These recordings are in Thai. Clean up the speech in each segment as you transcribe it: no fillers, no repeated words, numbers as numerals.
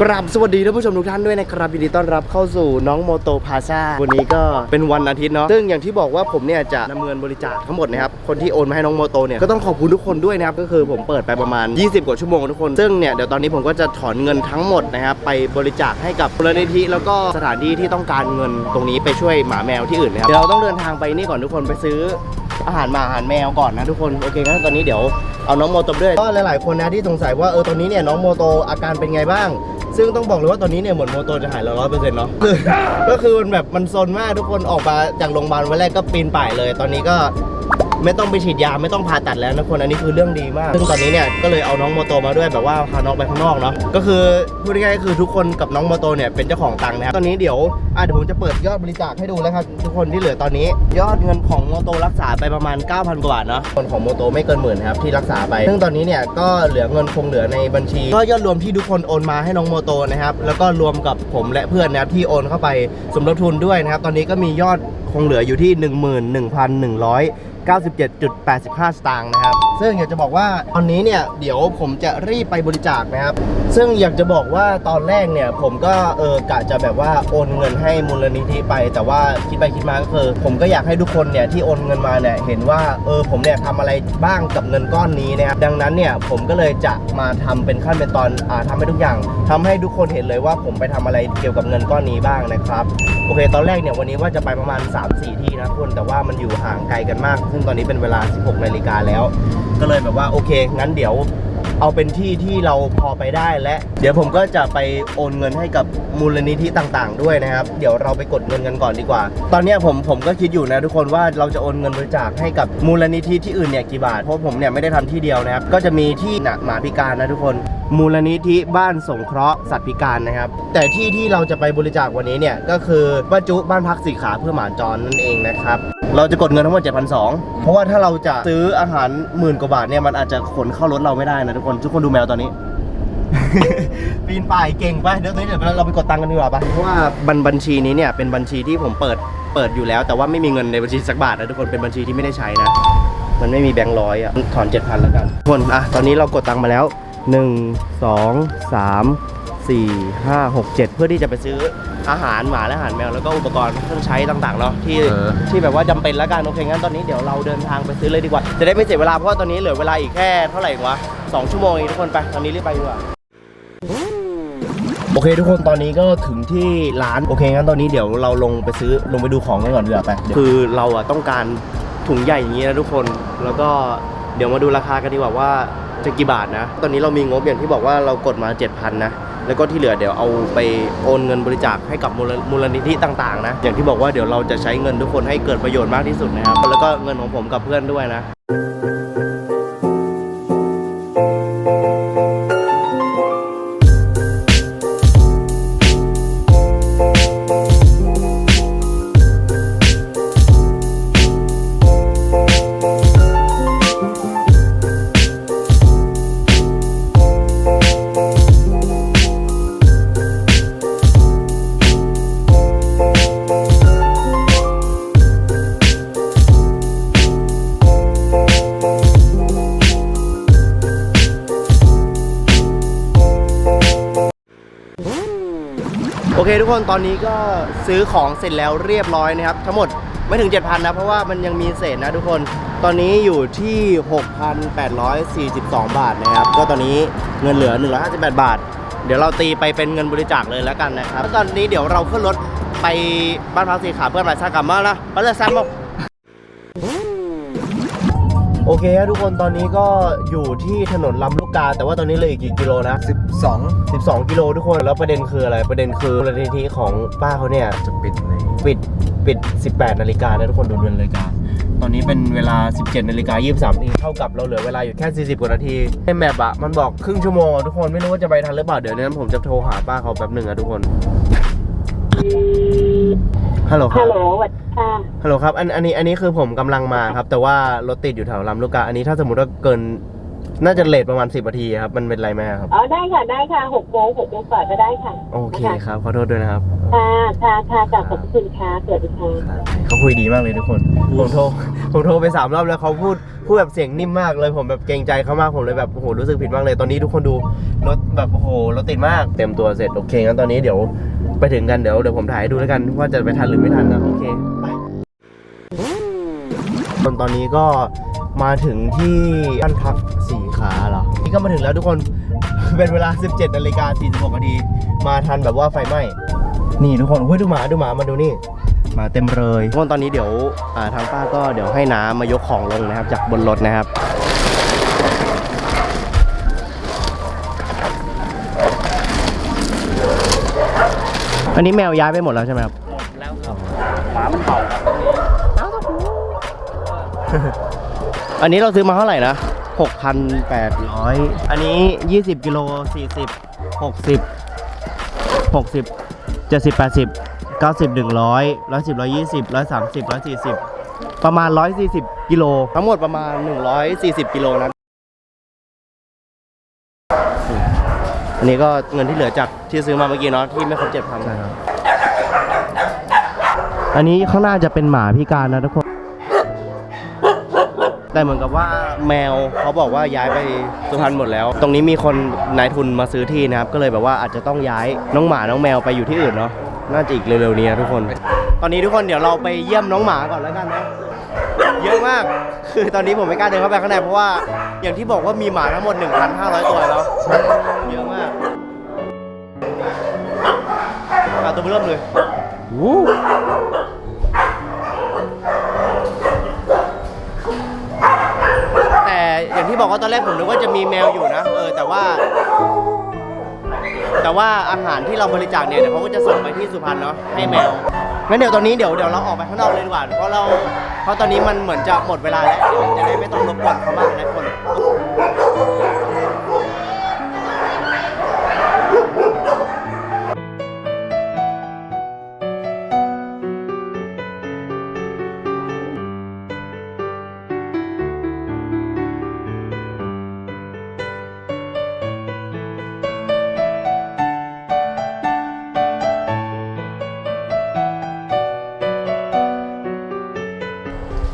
กราบสวัสดีท่านผู้ชมทุกท่านด้วยนะครับยินดีต้อนรับเข้าสู่น้องโมโตพาซ่าวันนี้ก็เป็นวันอาทิตย์เนาะซึ่งอย่างที่บอกว่าผมเนี่ยจะนำเงินบริจาคทั้งหมดนะครับคนที่โอนมาให้น้องโมโตเนี่ยก็ต้องขอบคุณทุกคนด้วยนะครับก็คือผมเปิดไปประมาณ20กว่าชั่วโมงทุกคนซึ่งเนี่ยเดี๋ยวตอนนี้ผมก็จะถอนเงินทั้งหมดนะครับไปบริจาคให้กับมูลนิธิแล้วก็สถานที่ที่ต้องการเงินตรงนี้ไปช่วยหมาแมวที่อื่นนะครับเดี๋ยวเราต้องเดินทางไปนี่ก่อนทุกคนไปซื้ออาหารหมาอาหารแมวก่อนนะทุกคนโอเคงั้นตอนนี้เดี๋ยวเอาน้องโมโตด้วยก็หลายๆคนนะที่สงสัยว่าตอนนี้เนี่ยน้องโมโตอาการเป็นไงบ้างซึ่งต้องบอกเลยว่าตอนนี้เนี่ยเหมือนโมโตจะหายแล้ว100%เนาะก็คือมันแบบมันซนมากทุกคนออกมาจากโรงพยาบาลวันแรกก็ปีนป่ายเลยตอนนี้ก็ไม่ต้องไปฉีดยาไม่ต้องผ่าตัดแล้วนะคนอันนี้คือเรื่องดีมากซึ่งตอนนี้เนี่ยก็เลยเอาน้องโมโตมาด้วยแบบว่าพาน้องไปข้างนอกเนาะก็คือพูดง่ายๆก็คือทุกคนกับน้องโมโตเนี่ยเป็นเจ้าของตังค์นะครับตอนนี้เดี๋ยวผมจะเปิดยอดบริจาคให้ดูแล้วครับทุกคนที่เหลือตอนนี้ยอดเงินของโมโตรักษาไปประมาณ 9,000 กว่าบาทเนาะคนของโมโตไม่เกิน10,000ครับที่รักษาไปซึ่งตอนนี้เนี่ยก็เหลือเงินคงเหลือในบัญชีก็ยอดรวมที่ทุกคนโอนมาให้น้องโมโตนะครับแล้วก็รวมกับผมและเพื่อนนะครับที่โอนเข้าไปสมทบทุนด้วยนะครับตอนนี้ก็มียอดคงเหลืออยู่ที่ 11,197.85 สตางค์นะครับซึ่งอยากจะบอกว่าตอนนี้เนี่ยเดี๋ยวผมจะรีบไปบริจาคนะครับซึ่งอยากจะบอกว่าตอนแรกเนี่ยผมก็กะจะแบบว่าโอนเงินให้มูลนิธิไปแต่ว่าคิดไปคิดมาก็คือผมก็อยากให้ทุกคนเนี่ยที่โอนเงินมาเนี่ยเห็นว่าผมเนี่ยทำอะไรบ้างกับเงินก้อนนี้นะครับดังนั้นเนี่ยผมก็เลยจะมาทำเป็นขั้นเป็นตอนทำให้ทุกอย่างทำให้ทุกคนเห็นเลยว่าผมไปทำอะไรเกี่ยวกับเงินก้อนนี้บ้างนะครับโอเคตอนแรกเนี่ยวันนี้ว่าจะไปประมาณ 3-4 ที่นะทุกคนแต่ว่ามันอยู่ห่างไกลกันมากซึ่งตอนนี้เป็นเวลา 16 นาฬิกาแล้วก็เลยแบบว่าโอเคงั้นเดี๋ยวเอาเป็นที่ที่เราพอไปได้และเดี๋ยวผมก็จะไปโอนเงินให้กับมูลนิธิต่างๆด้วยนะครับเดี๋ยวเราไปกดเงินกันก่อนดีกว่าตอนนี้ผมก็คิดอยู่นะทุกคนว่าเราจะโอนเงินบริจาคให้กับมูลนิธิที่อื่นเนี่ยกี่บาทเพราะผมเนี่ยไม่ได้ทำที่เดียวนะครับก็จะมีที่หมาพิการนะทุกคนมูลนิธิบ้านสงเคราะห์สัตว์พิการนะครับแต่ที่เราจะไปบริจาควันนี้เนี่ยก็คือบ้านพักสีขาเพื่อหมาจรนั่นเองนะครับเราจะกดเงินทั้งหมด 7,200 เพราะว่าถ้าเราจะซื้ออาหาร10,000 กว่าบาทเนี่ยมันอาจจะขนเข้ารถเราไม่ได้นะทุกคนดูแมวตอนนี้ ปีนป่ายเก่งไปเดี๋ยวเราไปกดตังค์กันดีกว่าปะเพราะว่าบัญชีนี้เนี่ยเป็นบัญชีที่ผมเปิดอยู่แล้วแต่ว่าไม่มีเงินในบัญชีสักบาทนะทุกคนเป็นบัญชีที่ไม่ได้ใช้นะมันไม่มีแบงค์ร้อยอ่ะถอน 7,000 แล้วกันทุกคนตอนนี้เรากดตังค์มาแล้ว1 2 3 4 5 6 7เพื่อที่จะไปซื้ออาหารหมาและอาหารแมวแล้วก็อุปกรณ์เครื่องใช้ต่างๆเนาะที่แบบว่าจำเป็นแล้วกันโอเคงั้นตอนนี้เดี๋ยวเราเดินทางไปซื้อเลยดีกว่าจะได้ไม่เสียเวลาเพราะว่าตอนนี้เหลือเวลาอีกแค่เท่าไหร่วะ2 ชั่วโมงเองทุกคนไปตอนนี้รีบไปดีกว่าโอเคทุกคนตอนนี้ก็ถึงที่ร้านโอเคงั้นตอนนี้เดี๋ยวเราลงไปดูของกันก่อนดีกว่าไปคือเราต้องการถุงใหญ่อย่างนี้นะทุกคนแล้วก็เดี๋ยวมาดูราคากันดีกว่าว่าจะกี่บาทนะตอนนี้เรามีงบอย่างที่บอกว่าเรากดมา 7,000 นะแล้วก็ที่เหลือเดี๋ยวเอาไปโอนเงินบริจาคให้กับมูลนิธิต่างๆนะอย่างที่บอกว่าเดี๋ยวเราจะใช้เงินทุกคนให้เกิดประโยชน์มากที่สุดนะครับแล้วก็เงินของผมกับเพื่อนด้วยนะโอเคทุกคนตอนนี้ก็ซื้อของเสร็จแล้วเรียบร้อยนะครับทั้งหมดไม่ถึง 7,000 นะเพราะว่ามันยังมีเศษนะทุกคนตอนนี้อยู่ที่ 6,842 บาทนะครับก็ตอนนี้เงินเหลือ158 บาทเดี๋ยวเราตีไปเป็นเงินบริจาคเลยแล้วกันนะครับตอนนี้เดี๋ยวเราขึ้นรถไปบ้านพักสีขาเพื่อมาชากรรมมาละไปเลยแซมบอกโอเคครับทุกคนตอนนี้ก็อยู่ที่ถนนลำลูกกาแต่ว่าตอนนี้เลยอีกกี่กิโลนะ12 กิโลทุกคนแล้วประเด็นคืออะไรประเด็นคือมูลนิธิของป้าเขาเนี่ยจะปิด 18 นาฬิกานะทุกคนดูนาฬิกาตอนนี้เป็นเวลา 17 นาฬิกา 23 นาทีเท่ากับเราเหลือเวลาอยู่แค่40 กว่านาทีในแมปอะมันบอกครึ่งชั่วโมงทุกคนไม่รู้ว่าจะไปทันหรือเปล่าเดี๋ยวนั้นผมจะโทรหาป้าเขาแป๊บหนึ่งอะทุกคนฮัลโหลครับฮัลโหลครับอันนี้คือผมกำลังมาครับแต่ว่ารถติดอยู่แถวลำลูกกาอันนี้ถ้าสมมติว่าเกิน น่าจะเลทประมาณ10 นาทีครับมันเป็นไรไหมครับอ๋อได้ค่ะ6 โมงกว่าก็ได้ค่ะโอเคครับขอโทษด้วยนะครับค่ะจากขอบคุณค่ะเกิดดีค่ะเขาคุยดีมากเลยทุกคนผมโทรไป3 รอบแล้วเขาพูดแบบเสียงนิ่มมากเลยผมแบบเกรงใจเขามากผมเลยแบบโอ้โหรู้สึกผิดมากเลยตอนนี้ทุกคนดูรถแบบโอ้โหรถติดมากเต็มตัวเสร็จโอเคงั้นตอนนี้เดี๋ยวไปถึงกันเดี๋ยวผมถ่ายให้ดูแล้วกันว่าจะไปทันหรือไม่ทันนะโอเคไปตอนนี้ก็มาถึงที่บ้านพักสี่ขาเหรอนี่ก็มาถึงแล้วทุกคน เป็นเวลา 17:46 นาทีมาทันแบบว่าไฟไหม้นี่ทุกคนดูหมามาดูนี่มาเต็มเลยทุกคนตอนนี้เดี๋ยวทางป้าก็เดี๋ยวให้น้ามายกของลงนะครับจากบนรถนะครับอันนี้แมวย้ายไปหมดแล้วใช่ไหมครับหมดแล้วครับหมามันเห่าอันนี้เราซื้อมาเท่าไหร่นะ 6,800 อันนี้20 กิโล40 60 70 80 90 100 110 120 130 140ประมาณ140 กิโลทั้งหมดประมาณ140 กิโลนะอันนี้ก็เงินที่เหลือจากที่ซื้อมาเมื่อกี้เนาะที่ไม่ครบ 7,000 ใช่ครับอันนี้ข้างหน้าจะเป็นหมาพิการนะทุกคนแต่เหมือนกับว่าแมวเขาบอกว่าย้ายไปสุพรรณหมดแล้วตรงนี้มีคนนายทุนมาซื้อที่นะครับก็เลยแบบว่าอาจจะต้องย้ายน้องหมาน้องแมวไปอยู่ที่อื่นเนาะน่าจะอีกเร็วๆนี้นะทุกคนตอนนี้ทุกคนเดี๋ยวเราไปเยี่ยมน้องหมาก่อนแล้วกันนะเยอะมากคือตอนนี้ผมไม่กล้าเดินเข้าไปข้างในเพราะว่าอย่างที่บอกว่ามีหมาทั้งหมด 1,500 ตัวแล้วเยอะมากตัวเริ่มเลยแต่อย่างที่บอกว่าตอนแรกผมนึกว่าจะมีแมวอยู่นะแต่ว่าอาหารที่เราบริจาคเนี่ยเดี๋ยวเขาก็จะส่งไปที่สุพรรณเนาะให้แมวงั้นเดี๋ยวตอนนี้เดี๋ยวเราออกไปข้างนอกเลยดีกว่าเพราะตอนนี้มันเหมือนจะหมดเวลาแล้วเดี๋ยวจะได้ไม่ต้องรบกวนเขามากนะคน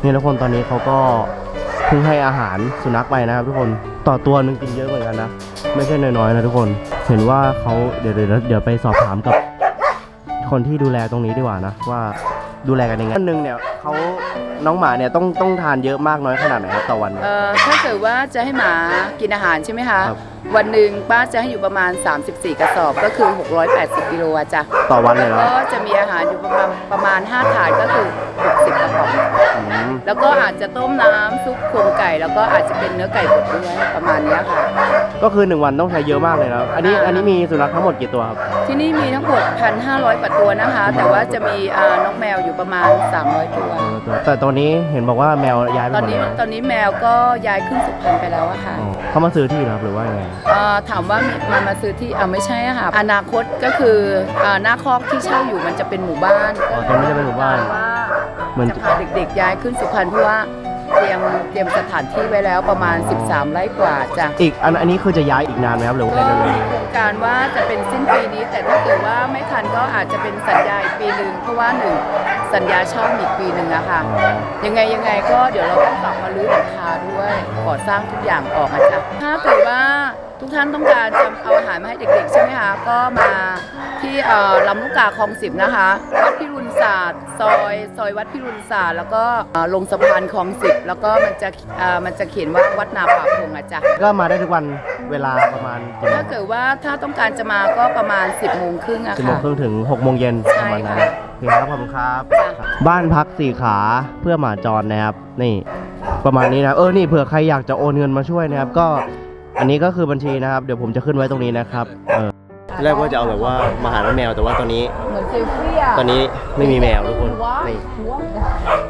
นี่ทุกคนตอนนี้เขาก็เพิ่งให้อาหารสุนัขไปนะครับทุกคนต่อตัวนึงกินเยอะเหมือนกันนะไม่ใช่น้อยๆนะทุกคนเห็นว่าเขาเดี๋ยวไปสอบถามกับคนที่ดูแลตรงนี้ดีกว่านะว่าดูแลกันยังไงวันนึงเนี่ยเขาน้องหมาเนี่ยต้องทานเยอะมากน้อยขนาดไหนครับต่อวันถ้าเกิดว่าจะให้หมากินอาหารใช่ไหมคะวันหนึ่งป้าจะให้อยู่ประมาณ34 กระสอบก็คือ680 กิโลจ้ะต่อวันเลยเหรอก็จะมีอาหารอยู่ประมาณ5 ถาดก็คือ60 กระป๋องแล้วก็อาจจะต้มน้ำซุปโครงไก่แล้วก็อาจจะเป็นเนื้อไก่บดด้วยประมาณนี้ค่ะก็คือ1 วันต้องใช้เยอะมากเลยนะอันนี้มีสุนัขทั้งหมดกี่ตัวครับที่นี่มีทั้งหมด 1,500 กว่าตัวนะคะแต่ว่าจะมีน้องแมวอยู่ประมาณ300 ตัวแต่ตอนนี้เห็นบอกว่าแมวย้ายไปหมดแล้วตอนนี้แมวก็ย้ายขึ้นสุพรรณไปแล้วอะค่ะเขามาซื้อที่ครับหรือว่ายังไงถามว่ามาซื้อที่ไม่ใช่ค่ะอนาคตก็คือหน้าคอกที่เช่าอยู่มันจะเป็นหมู่บ้านตรงนี้จะเป็นหมู่บ้านว่าจะพาเด็กๆย้ายขึ้นสุพรรณเพราะว่าเตรียมสถานที่ไว้แล้วประมาณ13 ไร่กว่าจ้ะอีกอันนี้คือจะย้ายอีกนานไหมครับหรือว่ามีโครงการว่าจะเป็นสิ้นปีนี้แต่ถ้าเกิดว่าไม่ทันก็อาจจะเป็นสัญญาอีกปีนึงเพราะว่า1สัญญาเช่าอีกปีนึงอะค่ะยังไงก็เดี๋ยวเราต้องกลับมารื้อหลังคาด้วยก่อสร้างทุกอย่างออกนะจ๊ะถ้าเกิดว่าทุกท่านต้องการจะเอาอาหารมาให้เด็กๆใช่ไหมคะก็มาที่ลำลูกกาคลอง 10นะคะวัดพิรุณศาสตร์ซอยวัดพิรุณศาสตร์แล้วก็ลงสะพานคลอง 10แล้วก็มันจะเขียนว่าวัดนาป่าพงอ่ะจ้ะก็มาได้ทุกวันเวลาประมาณถ้าเกิดว่าถ้าต้องการจะมาก็ประมาณ 10 โมงครึ่งอะค่ะ10 โมงครึ่งถึง6 โมงเย็นประมาณนั้นโอเคครับขอบคุณครับบ้านพักสี่ขาเพื่อหมาจรนะครับนี่ประมาณนี้นะนี่เผื่อใครอยากจะโอนเงินมาช่วยนะครับก็อันนี้ก็คือบัญชีนะครับเดี๋ยวผมจะขึ้นไว้ตรงนี้นะครับแรกว่าจะเอาแบบว่ามาหาน้องแมวแต่ว่าตอนนี้ไม่มีแมวทุกคนนี่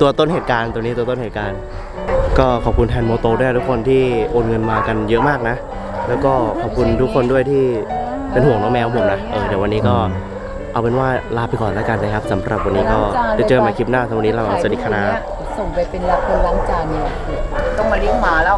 ตัวต้นเหตุการณ์ตัวนี้ตัวต้นเหตุการณ์ก็ขอบคุณแทนโมโตด้วยทุกคนที่โอนเงินมากันเยอะมากนะแล้วก็ขอบคุณทุกคนด้วยที่เป็นห่วงน้องแมวผมนะเดี๋ยววันนี้ก็เอาเป็นว่าลาไปก่อนแล้วกันนะครับสำหรับวันนี้ก็จะเจอกันใหม่คลิปหน้าสำหรับวันนี้เราสวัสดีครับส่งไปเป็นคนล้างจานเนี่ยต้องมาเลี้ยงหมาแล้ว